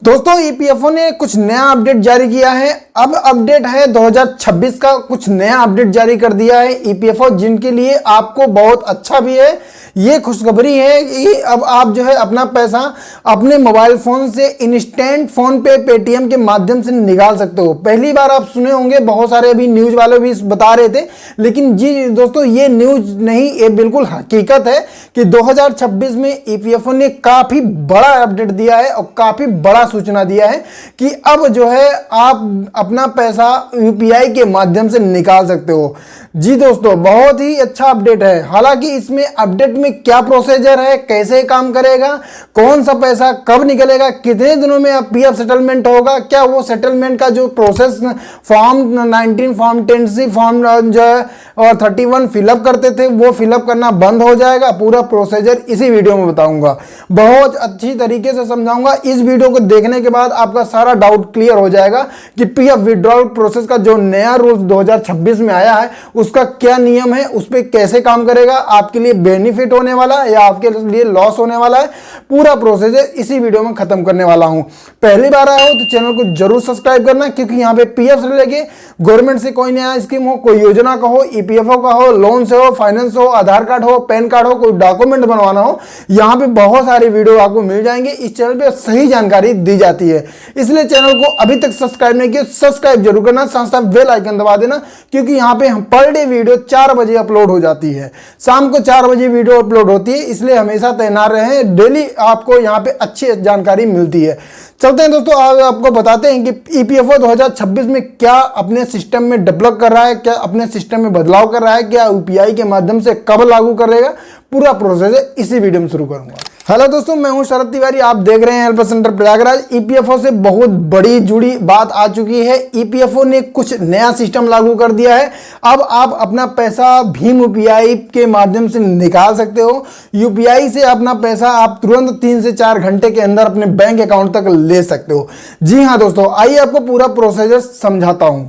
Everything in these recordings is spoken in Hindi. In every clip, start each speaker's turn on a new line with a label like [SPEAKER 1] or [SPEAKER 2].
[SPEAKER 1] दोस्तों ईपीएफओ ने कुछ नया अपडेट जारी किया है। अब अपडेट है 2026 का, कुछ नया अपडेट जारी कर दिया है ईपीएफओ, जिनके लिए आपको बहुत अच्छा भी है। ये खुशखबरी है कि अब आप जो है अपना पैसा अपने मोबाइल फोन से इंस्टेंट फोन पे पेटीएम के माध्यम से निकाल सकते हो। पहली बार आप सुने होंगे, बहुत सारे अभी न्यूज वाले भी बता रहे थे, लेकिन जी दोस्तों ये न्यूज नहीं, ये बिल्कुल हकीकत है कि 2026 में ईपीएफओ ने काफी बड़ा अपडेट दिया है और काफी बड़ा सूचना दिया है कि अब जो है आप अपना पैसा यूपीआई के माध्यम से निकाल सकते हो। जी दोस्तों, बहुत ही अच्छा अपडेट है। हालांकि इसमें अपडेट में क्या प्रोसीजर है, कैसे काम करेगा, कौन सा पैसा कब निकलेगा, कितने दिनों में पीएफ सेटलमेंट होगा, क्या वो सेटलमेंट का जो process form 19, form 10C, form जो है और 31 फिलअप करते थे वो फिलअप करना बंद हो जाएगा, पूरा प्रोसीजर इसी वीडियो में बताऊंगा। बहुत अच्छी तरीके से समझाऊंगा। इस वीडियो को देखने के बाद आपका सारा डाउट क्लियर हो जाएगा कि पीएफ विड्रॉल प्रोसेस का जो नया रूल 2026 में आया है उसका क्या नियम है, उस पर कैसे काम करेगा, आपके लिए बेनिफिट होने वाला है या आपके लिए लॉस होने वाला है, पूरा प्रोसेस इसी वीडियो में खत्म करने वाला हूं। पहली बार आए हो तो चैनल को जरूर सब्सक्राइब करना, क्योंकि यहाँ पे पीएफ से लेके गवर्नमेंट से कोई नया स्कीम हो, कोई योजना का हो, ईपीएफओ का हो, लोन से हो, फाइनेंस हो, आधार कार्ड हो, पैन कार्ड हो, कोई डॉक्यूमेंट बनवाना हो, यहाँ पे बहुत सारी वीडियो आपको मिल जाएंगे। इस चैनल पे सही जानकारी दी जाती है, इसलिए चैनल को अभी तक सब्सक्राइब नहीं किया, सब्सक्राइब जरूर करना, साथ साथ बेल आइकन दबा देना, क्योंकि यहाँ पे हम पर डे वीडियो 4 बजे अपलोड हो जाती है। शाम को 4 बजे वीडियो अपलोड होती है, इसलिए हमेशा तैनात रहे, डेली आपको यहाँ पे अच्छी जानकारी मिलती है। चलते हैं दोस्तों, आज आपको बताते हैं कि ईपीएफओ 2026 में क्या अपने सिस्टम में डेवलप कर रहा है, क्या अपने सिस्टम में बदलाव कर रहा है, क्या यूपीआई के माध्यम से कब लागू करेगा, पूरा प्रोसेस है इसी वीडियो में शुरू करूंगा। हेलो दोस्तों, मैं हूं शरद तिवारी, आप देख रहे हैं हेल्प सेंटर प्रयागराज। ईपीएफओ से बहुत बड़ी जुड़ी बात आ चुकी है। ईपीएफओ ने कुछ नया सिस्टम लागू कर दिया है। अब आप अपना पैसा भीम यूपीआई के माध्यम से निकाल सकते हो। यूपीआई से अपना पैसा आप तुरंत 3 से 4 घंटे के अंदर अपने बैंक अकाउंट तक ले सकते हो। जी हाँ दोस्तों, आइए आपको पूरा प्रोसीजर समझाता हूं।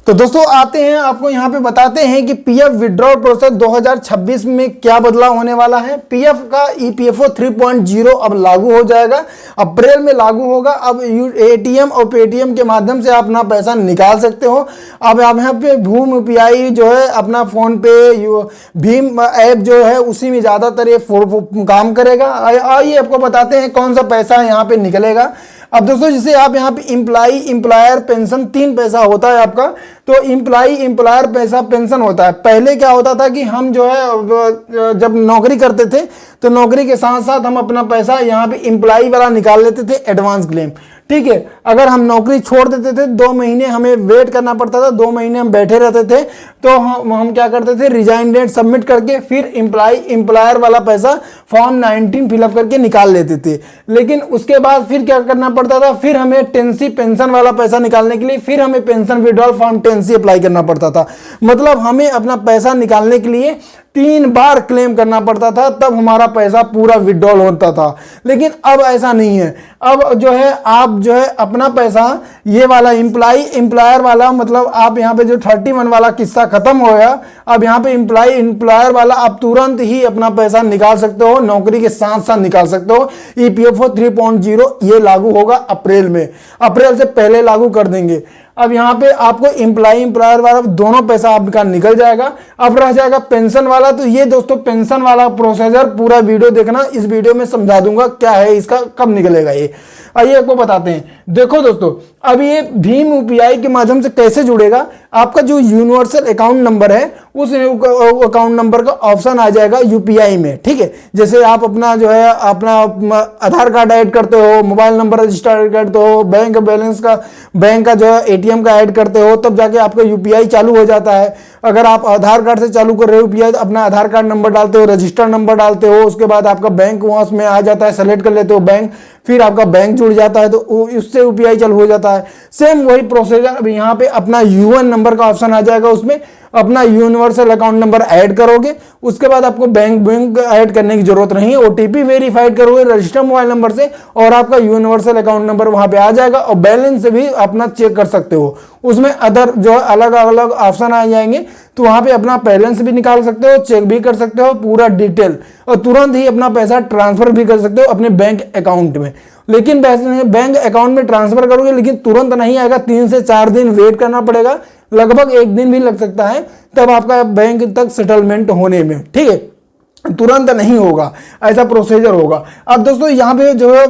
[SPEAKER 1] तो दोस्तों आते हैं, आपको यहाँ पे बताते हैं कि पीएफ विड्रॉल प्रोसेस 2026 में क्या बदलाव होने वाला है। पीएफ का ईपीएफओ 3.0 अब लागू हो जाएगा, अप्रैल में लागू होगा। अब एटीएम और पेटीएम के माध्यम से आप अपना पैसा निकाल सकते हो। अब आप यहाँ पे भीम यूपीआई जो है अपना फोन पे भीम ऐप जो है उसी में ज्यादातर ये काम करेगा। आइए आपको बताते हैं कौन सा पैसा यहाँ पे निकलेगा। अब दोस्तों जैसे आप यहाँ पे इम्प्लाई, इम्प्लायर, पेंशन 3 पैसा होता है आपका। तो इम्प्लाई, इम्प्लायर, पैसा, पेंशन होता है। पहले क्या होता था कि हम जो है जब नौकरी करते थे तो नौकरी के साथ साथ हम अपना पैसा यहाँ पे इम्प्लाई वाला निकाल लेते थे, एडवांस क्लेम। ठीक है, अगर हम नौकरी छोड़ देते थे 2 महीने हमें वेट करना पड़ता था, 2 महीने हम बैठे रहते थे, तो हम क्या करते थे, रिजाइन डेट सबमिट करके फिर इम्प्लाई, इम्प्लायर वाला पैसा फॉर्म 19 फिलअप करके निकाल लेते थे। लेकिन उसके बाद फिर क्या करना पड़ता था, फिर हमें 10C पेंशन वाला पैसा निकालने के लिए फिर हमें pension withdrawal form 10C apply करना पड़ता था। मतलब हमें अपना पैसा निकालने के लिए 3 बार क्लेम करना पड़ता था, तब हमारा पैसा पूरा विड्रॉल होता था। लेकिन अब ऐसा नहीं है। अब जो है आप जो है अपना पैसा ये वाला इम्प्लाई, इम्प्लायर वाला, मतलब आप यहाँ पे जो 31 वाला किस्सा खत्म हो गया, अब यहाँ पे इम्प्लाई, इम्प्लायर वाला आप तुरंत ही अपना पैसा निकाल सकते हो, नौकरी के साथ साथ निकाल सकते हो। ईपीएफओ 3.0 ये लागू होगा अप्रैल में, अप्रैल से पहले लागू कर देंगे। अब यहाँ पे आपको इम्प्लाई, इम्प्लायर वाला दोनों पैसा आपका निकल जाएगा। अब रह जाएगा पेंशन वाला। तो ये दोस्तों पेंशन वाला प्रोसीजर पूरा वीडियो देखना, इस वीडियो में समझा दूंगा क्या है इसका, कब निकलेगा ये। आइए आपको बताते हैं। देखो दोस्तों, अब ये भीम यूपीआई के माध्यम से कैसे जुड़ेगा। आपका जो यूनिवर्सल अकाउंट नंबर है उस अकाउंट नंबर का ऑप्शन आ जाएगा यूपीआई में। ठीक है, जैसे आप अपना जो है अपना आधार कार्ड ऐड करते हो, मोबाइल नंबर रजिस्टर करते हो, बैंक बैलेंस का, बैंक का जो है एटीएम का ऐड करते हो, तब जाके आपका यूपीआई चालू हो जाता है। अगर आप आधार कार्ड से चालू कर रहे हो यूपीआई, अपना आधार कार्ड नंबर डालते हो, रजिस्टर नंबर डालते हो, उसके बाद आपका बैंक वहां में आ जाता है, सेलेक्ट कर लेते हो बैंक, फिर आपका बैंक जुड़ जाता है, तो उससे यूपीआई चालू हो जाता है। सेम वही प्रोसीजर अब यहाँ पे अपना यूएन नंबर का ऑप्शन आ जाएगा, उसमें अपना यूनिवर्सल अकाउंट नंबर ऐड करोगे। उसके बाद आपको बैंक ऐड करने की जरूरत नहीं है, ओटीपी वेरीफाइड करोगे रजिस्टर मोबाइल नंबर से और आपका यूनिवर्सल अकाउंट नंबर वहां पे आ जाएगा। और बैलेंस से भी अपना चेक कर सकते हो। उसमें अदर जो अलग अलग ऑप्शन आ जाएंगे, तो वहां पे अपना बैलेंस भी निकाल सकते हो, चेक भी कर सकते हो पूरा डिटेल, और तुरंत ही अपना पैसा ट्रांसफर भी कर सकते हो अपने बैंक अकाउंट में। लेकिन बैंक अकाउंट में ट्रांसफर करोगे लेकिन तुरंत नहीं आएगा, 3 से 4 दिन वेट करना पड़ेगा, लगभग 1 दिन भी लग सकता है तब आपका बैंक तक सेटलमेंट होने में, ठीक है, तुरंत नहीं होगा, ऐसा प्रोसीजर होगा। अब दोस्तों यहाँ पे जो है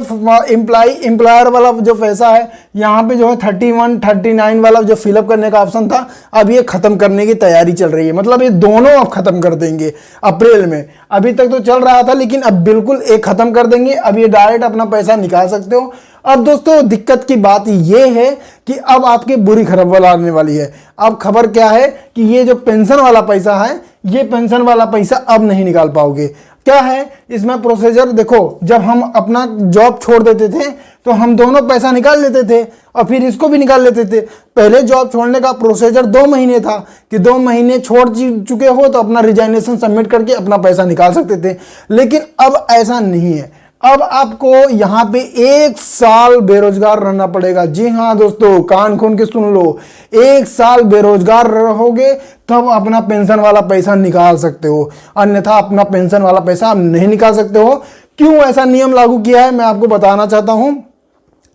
[SPEAKER 1] एम्प्लॉयर वाला जो पैसा है, यहाँ पे जो है 31, 39 वाला जो फिलअप करने का ऑप्शन था, अब ये खत्म करने की तैयारी चल रही है, मतलब ये दोनों अब खत्म कर देंगे अप्रैल में। अभी तक तो चल रहा था लेकिन अब बिल्कुल एक खत्म कर देंगे, अब ये डायरेक्ट अपना पैसा निकाल सकते हो। अब दोस्तों दिक्कत की बात ये है कि अब आपकी बुरी खबर आने वाली है। अब खबर क्या है कि ये जो पेंशन वाला पैसा है, ये पेंशन वाला पैसा अब नहीं निकाल पाओगे। क्या है इसमें प्रोसीजर, देखो जब हम अपना जॉब छोड़ देते थे तो हम दोनों पैसा निकाल लेते थे और फिर इसको भी निकाल लेते थे। पहले जॉब छोड़ने का प्रोसीजर 2 महीने था कि 2 महीने छोड़ चुके हो तो अपना रिजाइनेशन सबमिट करके अपना पैसा निकाल सकते थे, लेकिन अब ऐसा नहीं है। अब आपको यहाँ पे 1 साल बेरोजगार रहना पड़ेगा। जी हाँ दोस्तों, कान खोल के सुन लो, 1 साल बेरोजगार रहोगे तब अपना पेंशन वाला पैसा निकाल सकते हो, अन्यथा अपना पेंशन वाला पैसा आप नहीं निकाल सकते हो। क्यों ऐसा नियम लागू किया है मैं आपको बताना चाहता हूं।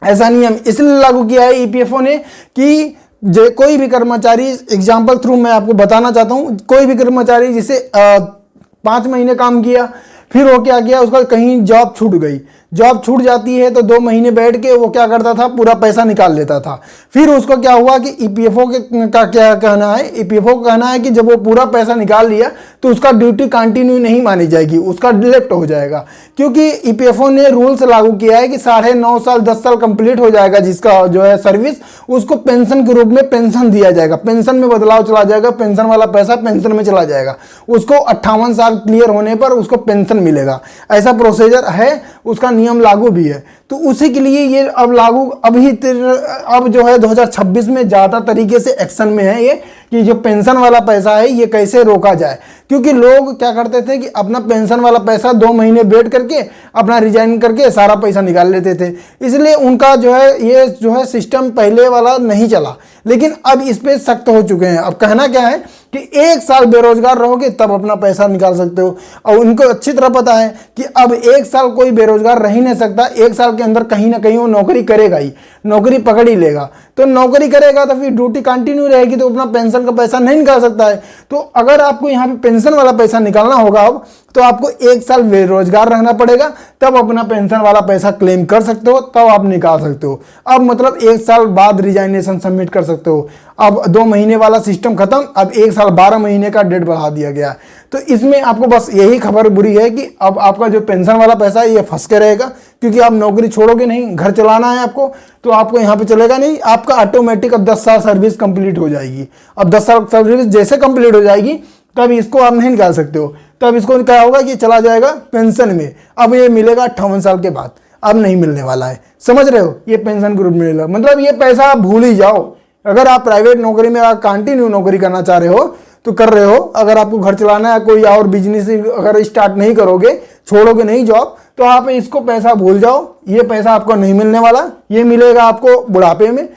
[SPEAKER 1] ऐसा नियम इसलिए लागू किया है ईपीएफओ ने कि कोई भी कर्मचारी, एग्जाम्पल थ्रू मैं आपको बताना चाहता हूं, कोई भी कर्मचारी जिसे 5 महीने काम किया, फिर वो क्या किया, उसका कहीं जॉब छूट गई, जॉब छूट जाती है तो 2 महीने बैठ के वो क्या करता था, पूरा पैसा निकाल लेता था। फिर उसको क्या हुआ कि ईपीएफओ का क्या कहना है, ईपीएफओ का कहना है कि जब वो पूरा पैसा निकाल लिया तो उसका ड्यूटी कंटिन्यू नहीं मानी जाएगी, उसका लेफ्ट हो जाएगा, क्योंकि ईपीएफओ ने रूल्स लागू किया है कि 9.5 साल 10 साल कंप्लीट हो जाएगा जिसका जो है सर्विस, उसको पेंशन के रूप में पेंशन दिया जाएगा, पेंशन में बदलाव चला जाएगा, पेंशन वाला पैसा पेंशन में चला जाएगा, उसको 58 साल क्लियर होने पर उसको पेंशन मिलेगा। ऐसा प्रोसीजर है, उसका नियम लागू भी है। तो उसी के लिए ये अब लागू अब जो है 2026 में ज़्यादा तरीके से एक्शन में है ये कि जो पेंशन वाला पैसा है ये कैसे रोका जाए, क्योंकि लोग क्या करते थे कि अपना पेंशन वाला पैसा 2 महीने वेट करके अपना रिजाइन करके सारा पैसा निकाल लेते थे, इसलिए उनका जो है ये जो है सिस्टम पहले वाला नहीं चला। लेकिन अब इस पे सख्त हो चुके हैं। अब कहना क्या है कि 1 साल बेरोजगार रहोगे तब अपना पैसा निकाल सकते हो, और उनको अच्छी तरह पता है कि अब 1 साल कोई बेरोजगार रह ही नहीं सकता, 1 साल के अंदर कहीं ना कहीं वो नौकरी करेगा ही, नौकरी पकड़ ही लेगा। तो नौकरी करेगा तो फिर ड्यूटी कंटिन्यू रहेगी तो अपना पेंशन का पैसा नहीं निकाल सकता है। तो अगर आपको यहाँ पे पेंशन वाला पैसा निकालना होगा अब, तो आपको 1 साल बेरोजगार रहना पड़ेगा, तब अपना पेंशन वाला पैसा क्लेम कर सकते हो, तब आप निकाल सकते हो। अब मतलब 1 साल बाद रिजाइनेशन सबमिट कर सकते हो। अब 2 महीने वाला सिस्टम खत्म, अब 1 साल 12 महीने का डेट बढ़ा दिया गया। तो इसमें आपको बस यही खबर बुरी है कि अब आपका जो पेंशन वाला पैसा है ये फंस के रहेगा, क्योंकि आप नौकरी छोड़ोगे नहीं, घर चलाना है आपको, तो आपको यहाँ पे चलेगा नहीं। आपका ऑटोमेटिक अब 10 साल सर्विस कंप्लीट हो जाएगी। अब 10 साल सर्विस जैसे कंप्लीट हो जाएगी तब इसको आप नहीं निकाल सकते हो, तब इसको क्या होगा कि चला जाएगा पेंशन में। अब ये मिलेगा 58 साल के बाद, अब नहीं मिलने वाला है, समझ रहे हो, ये पेंशन के रूप में मिलेगा। मतलब ये पैसा आप भूल ही जाओ। अगर आप प्राइवेट नौकरी में कंटिन्यू नौकरी करना चाह रहे हो तो कर रहे हो, अगर आपको घर चलाना है, कोई और बिजनेस अगर स्टार्ट नहीं करोगे, छोड़ोगे नहीं जॉब, तो आप इसको पैसा भूल जाओ। ये पैसा आपको नहीं मिलने वाला, ये मिलेगा आपको बुढ़ापे में,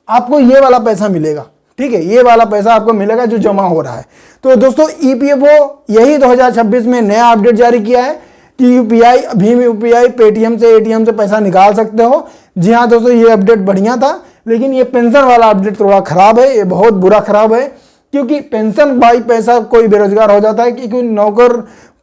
[SPEAKER 1] आपको ये वाला पैसा मिलेगा, ठीक है, ये वाला पैसा आपको मिलेगा जो जमा हो रहा है। तो दोस्तों ईपीएफओ यही 2026 में नया अपडेट जारी किया है कि यूपीआई, भीम यूपीआई, पेटीएम से, एटीएम से पैसा निकाल सकते हो। जी हाँ दोस्तों, ये अपडेट बढ़िया था, लेकिन ये पेंशन वाला अपडेट थोड़ा खराब है, ये बहुत बुरा खराब है, क्योंकि पेंशन भाई पैसा कोई बेरोजगार हो जाता है कि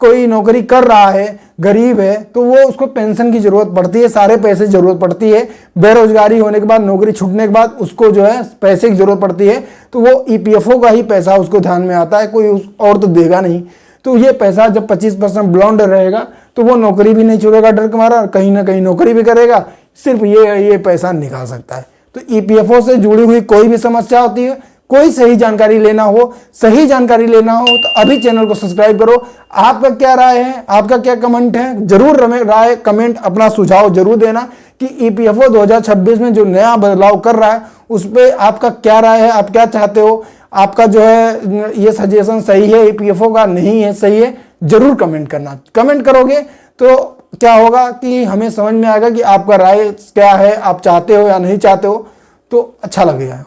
[SPEAKER 1] कोई नौकरी कर रहा है, गरीब है, तो वो उसको पेंशन की जरूरत पड़ती है, सारे पैसे की जरूरत पड़ती है। बेरोजगारी होने के बाद, नौकरी छूटने के बाद उसको जो है पैसे की जरूरत पड़ती है, तो वो ईपीएफओ का ही पैसा उसको ध्यान में आता है, कोई और तो देगा नहीं। तो ये पैसा जब 25% ब्लॉन्ड रहेगा तो वो नौकरी भी नहीं छोड़ेगा डर के मारा, कहीं ना कहीं नौकरी भी करेगा, सिर्फ ये पैसा निकाल सकता है। तो ईपीएफओ से जुड़ी हुई कोई भी समस्या होती है, कोई सही जानकारी लेना हो, तो अभी चैनल को सब्सक्राइब करो। आपका क्या राय है, आपका क्या कमेंट है, जरूर राय कमेंट अपना सुझाव जरूर देना कि ईपीएफओ 2026 में जो नया बदलाव कर रहा है उस पर आपका क्या राय है, आप क्या चाहते हो, आपका जो है ये सजेशन सही है ईपीएफओ का, नहीं है सही है, जरूर कमेंट करना। कमेंट करोगे तो क्या होगा कि हमें समझ में आएगा कि आपका राय क्या है, आप चाहते हो या नहीं चाहते हो, तो अच्छा लगेगा।